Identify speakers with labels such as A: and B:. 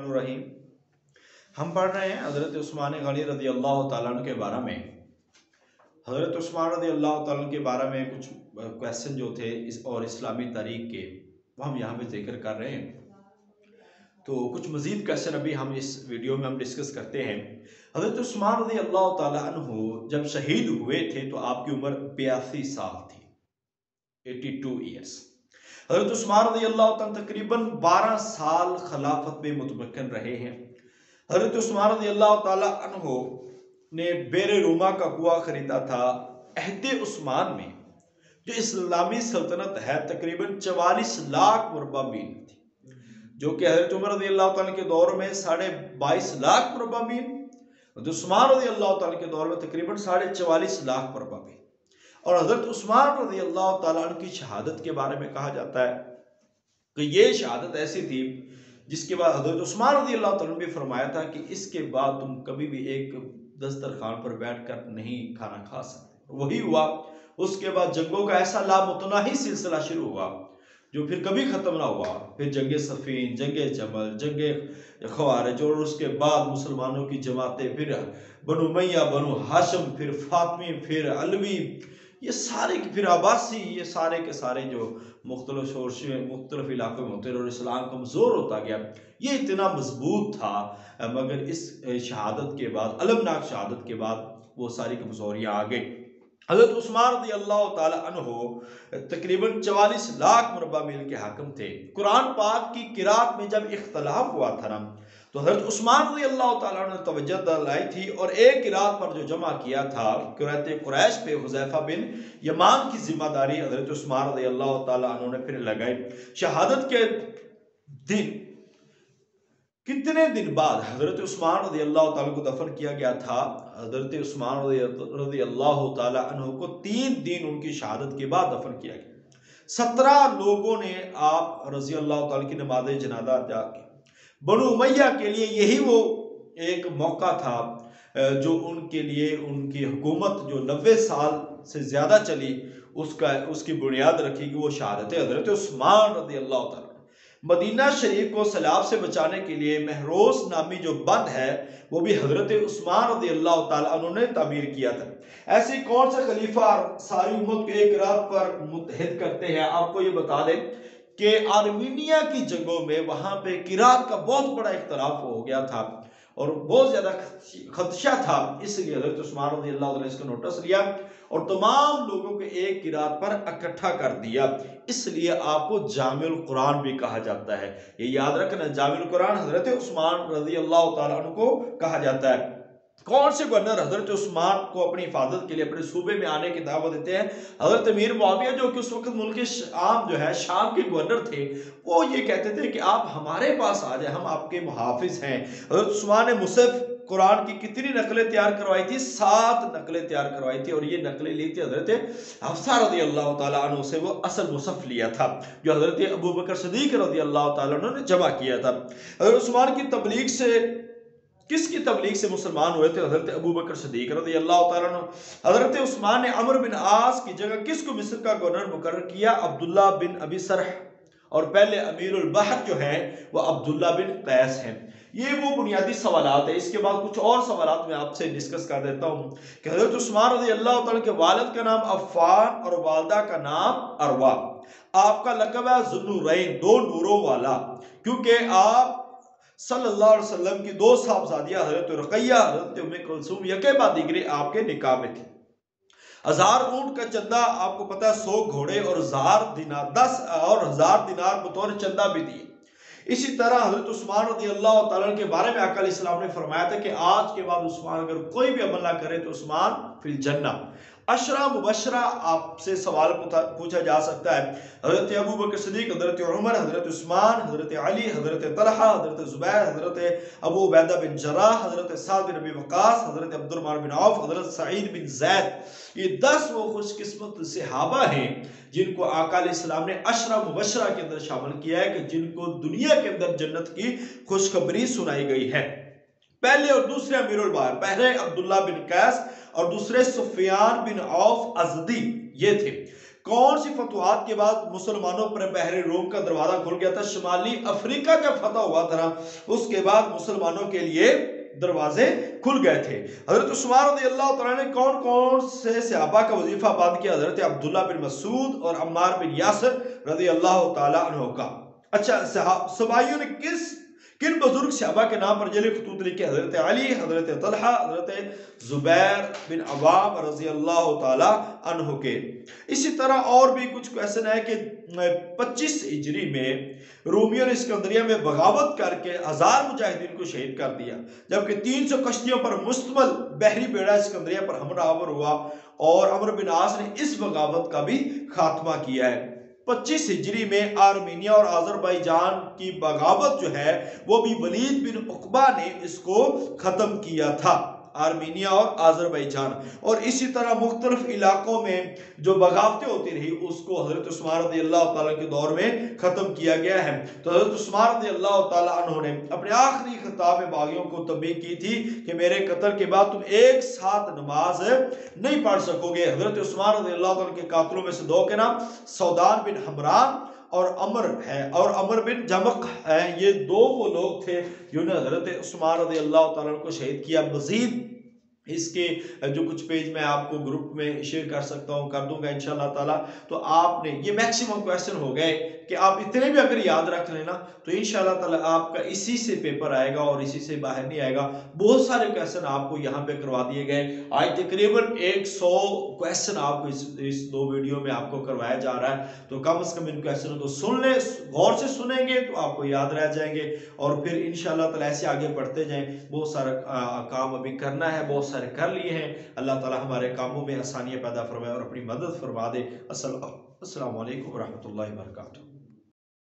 A: रहीम। हम पढ़ रहे हैं हज़रत उस्मान गनी रज़ी अल्लाह ताला अन्हु के बारे में। हज़रत उस्मान रज़ी अल्लाह ताला अन्हु के बारे में कुछ क्वेश्चन जो थे और इस्लामी तारीख के वो हम यहाँ पे जिक्र कर रहे हैं। तो कुछ मज़ीद क्वेश्चन अभी हम इस वीडियो में हम डिस्कस करते हैं। हज़रत उस्मान रज़ी अल्लाह ताला अन्हु जब शहीद हुए थे तो आपकी उम्र 82 साल थी, 82 ईयर्स। हज़रत उस्मान रज़ी अल्लाह ताला तकरीबन 12 साल खिलाफत में मुतमक्किन रहे हैं। हज़रत उस्मान रज़ी अल्लाह ताला अन्हु ने बेर रूमा का कुआं खरीदा था। अहदे उस्मान में जो इस्लामी सल्तनत है तकरीबन 44 लाख मुरबा मील थी, जो कि हज़रत उमर रज़ी अल्लाह ताला के दौर में 22.5 लाख मुरबा मील, तो उस्मान रज़ी अल्लाह ताला के दौर में तकरीबन 44.5 लाख मुरबा मील। और हज़रत उस्मान रज़ी अल्लाह ताला अन्हु की शहादत के बारे में कहा जाता है कि ये शहादत ऐसी थी जिसके बाद हज़रत उस्मान रज़ी अल्लाह ताला ने भी फरमाया था कि इसके बाद तुम कभी भी एक दस्तरखान पर बैठकर नहीं खाना खा सकते। वही हुआ। उसके बाद जंगों का ऐसा लामुतनाही सिलसिला शुरू हुआ जो फिर कभी खत्म ना हुआ। फिर जंगे सफीन, जंगे जमल, जंगे खवारिज, और उसके बाद मुसलमानों की जमातें, फिर बनु उमय्या, बनु हाशिम, फिर फातमी, फिर अलवी, ये सारे फिर अब्बासी, ये सारे के सारे जो मुख्तलिफ शोरश मुख्तलिफ इलाकों में होते रहे और इस्लाम कमज़ोर होता गया। ये इतना मजबूत था, मगर इस शहादत के बाद, अलमनाक शहादत के बाद वो सारी कमज़ोरियाँ आ गई। हज़रत उस्मान रज़ी अल्लाह ताला अन्हु तकरीबन 44 लाख मुरबा मील के हाकिम थे। कुरान पाक की किरात में जब इख्तलाफ हुआ था ना, तो हज़रत उस्मान रज़ी अल्लाह ताला ने तवज्जो दिलाई थी और एक किरात पर जो जमा किया था किरात कुरैश पे हुज़ैफा बिन यमान की जिम्मेदारी हज़रत उस्मान रज़ी अल्लाह ताला अन्हु ने फिर लगाई। शहादत के दिन कितने दिन बाद हज़रत उस्मान रज़ी अल्लाह ताला को दफन किया गया था। हज़रत उस्मान रज़ी अल्लाह ताला अन्हु को 3 दिन उनकी शहादत के बाद दफन किया गया। 17 लोगों ने आप रज़ी अल्लाह ताला की नमाज जनाजा अदा की। बनु उमय्या के लिए यही वो एक मौका था जो उनके लिए उनकी हुकूमत जो 90 साल से ज़्यादा चली उसकी बुनियाद रखी कि वो शहादत हज़रत उस्मान रज़ी अल्लाह ताला। मदीना शरीफ को सैलाब से बचाने के लिए महरोस नामी जो बंद है वो भी हज़रत उस्मान रज़ी अल्लाह ताला उन्होंने तामीर किया था। ऐसे कौन सा खलीफा सारी उम्मत को एक रात पर मुत्तहिद करते हैं? आपको ये बता दें कि आर्मीनिया की जंगों में वहां पे किरात का बहुत बड़ा इख्तलाफ हो गया था और बहुत ज्यादा खदशा था, इसलिए हज़रत उस्मान रज़ी अल्लाह ताला ने इसको नोटिस लिया और तमाम लोगों को एक किरात पर इकट्ठा कर दिया। इसलिए आपको जामिउल कुरान भी कहा जाता है। ये याद रखना, जामिउल कुरान हज़रत उस्मान रज़ी अल्लाह ताला अन्हु को कहा जाता है। कौन से गवर्नर हज़रत उस्मान को अपनी हिफाजत के लिए अपने सूबे में आने की दावत देते हैं? हज़रत अमीर मुआविया जो कि उस वक्त मुल्क आम जो है शाम के गवर्नर थे, वो ये कहते थे कि आप हमारे पास आ जाए, हम आपके मुहाफिज हैं। हज़रत उस्मान ने मुसहफ कुरान की कितनी नकलें तैयार करवाई थी? 7 नकलें तैयार करवाई थी और ये नकलें ली थी हज़रत हफ्सा रज़ी अल्लाह ताला अन्हु से। वो असल मुसहफ लिया था जो हज़रत अबू बकर सिद्दीक रज़ी अल्लाह ताला अन्हु ने जमा किया था। हज़रत उस्मान की तबलीग से किसकी तबलीग से मुसलमान हुए थे? हज़रत अबू बकर सिद्दीक रज़ी अल्लाह ताला अन्हु। हज़रत उस्मान ने अमर बिन आस की जगह किसको मिस्र का गवर्नर मुकर्रर किया? अब्दुल्ला बिन अबी सरह। और पहले अमीरुल बहर जो है वो अब्दुल्ला बिन कैस हैं। ये वो बुनियादी सवालात है। इसके बाद कुछ और सवालात मैं आपसे डिस्कस कर देता हूँ कि हज़रत उस्मान रज़ी अल्लाह ताला के वालिद का नाम अफ़ान और वालदा का नाम अरवा। आपका लक़ब है ज़ुन्नूरैन, 2 नूरों वाला, क्योंकि आप सल्लल्लाहु अलैहि वसल्लम की 2 साहबजादियां हज़रत रुक़ैया, हज़रत उम्मे कुलसूम यके बाद दीगरे आपके निकाह में थी। 1000 ऊंट का चंदा आपको पता है, 100 घोड़े और 1000 दिनार, 10 और 1000 दिनार बतौर चंदा भी दिए। इसी तरह हज़रत उस्मान रज़ी अल्लाह ताला के बारे में आका अलैहिस्सलाम ने फरमाया था कि आज के बाद उस्मान अगर कोई भी अमल ना करे तो उस्मान फिल जन्नह। अशरा मुबशरा आपसे सवाल पूछा जा सकता है। हज़रत अबू बकर सिद्दीक, हज़रत उमर, हज़रत उस्मान, हज़रत अली, हज़रत तलहा, हज़रत ज़ुबैर, हज़रत अबू उबैदा बिन जर्राह, हज़रत साद बिन अबी वक़ास, हज़रत अब्दुर्रहमान बिन औफ, हज़रत सईद बिन ज़ैद, ये 10 वो खुशकिस्मत सहाबा हैं जिनको आका अलैहिस्सलाम ने अशरा मुबशरा के अंदर शामिल किया है कि जिनको दुनिया के अंदर जन्नत की खुशखबरी सुनाई गई है। पहले और दूसरे अमीरुल बहर, पहले अब्दुल्ला बिन कैस और दूसरे सुफियान बिन औफ अज़दी, ये थे। कौन सी फतवात के बाद मुसलमानों पर बहरे रोम का दरवाजा खुल गया था? शुमाली अफ्रीका जब फतह हुआ था ना, उसके बाद मुसलमानों के लिए दरवाजे खुल गए थे। हजरत उस्मान रज़ियल्लाहु तआला ने कौन कौन से सहाबा का वजीफा बंद किया? हजरत अब्दुल्ला बिन मसूद और अम्मार बिन यासिर रज़ियल्लाहु तआला अन्हु का। अच्छा, सहाबाइयों ने किन बुजुर्ग सहाबा के नाम पर जेल खतूत लिखे? हजरत अली, हजरत तलहा, हजरत जुबैर बिन अवाम रज़ियल्लाहु तआला अन्हु के। इसी तरह और भी कुछ क्वेश्चन है कि 25 हिजरी में रोमियो ने सिकंदरिया में बगावत करके 1000 मुजाहिदीन को शहीद कर दिया, जबकि 300 कश्तियों पर मुश्तमल बहरी बेड़ा सिकंदरिया पर हमलावर हुआ और अमर बिन आस ने इस बगावत का भी खात्मा किया है। 25 हिजरी में आर्मीनिया और अजरबैजान की बगावत जो है वो भी वलीद बिन उकबा ने इसको खत्म किया था, आर्मीनिया और अजरबैजान। और इसी तरह मुख्तलिफ इलाकों में जो बगावतें होती रही उसको हजरत उस्मान रज़ियल्लाहु तआला के दौर में खत्म किया गया है। तो हजरत उस्मान रज़ियल्लाहु तआला अन्हु ने अपने आखिरी खिताब में बागियों को तंबीह की थी कि मेरे कत्ल के बाद तुम एक साथ नमाज नहीं पढ़ सकोगे। हजरत उस्मान रज़ियल्लाहु तआला के कातिलों में से दो के नाम सौदान बिन हमरान और अमर बिन जमक है। ये दो वो लोग थे जिन्होंने हजरत उस्मान रज़ियल्लाहु तआला को शहीद किया। मजीद इसके जो कुछ पेज मैं आपको ग्रुप में शेयर कर सकता हूं, कर दूंगा इंशाल्लाह ताला। तो आपने ये मैक्सिमम क्वेश्चन हो गए कि आप इतने भी अगर याद रख लेना तो इंशाल्लाह ताला आपका इसी से पेपर आएगा और इसी से बाहर नहीं आएगा। बहुत सारे क्वेश्चन आपको यहाँ पे करवा दिए गए। आज तकरीबन 100 क्वेश्चन आपको इस 2 वीडियो में आपको करवाया जा रहा है। तो कम से कम इन क्वेश्चनों को सुन ले, गौर से सुनेंगे तो आपको याद रह जाएंगे और फिर इंशाल्लाह ताला ऐसे आगे बढ़ते जाएं। बहुत सारा काम अभी करना है, बहुत सारे कर लिए हैं। अल्लाह ताला हमारे कामों में आसानियां पैदा फरमाए और अपनी मदद फरमा दे। अस्सलाम वालेकुम व रहमतुल्लाहि व बरकातुहू।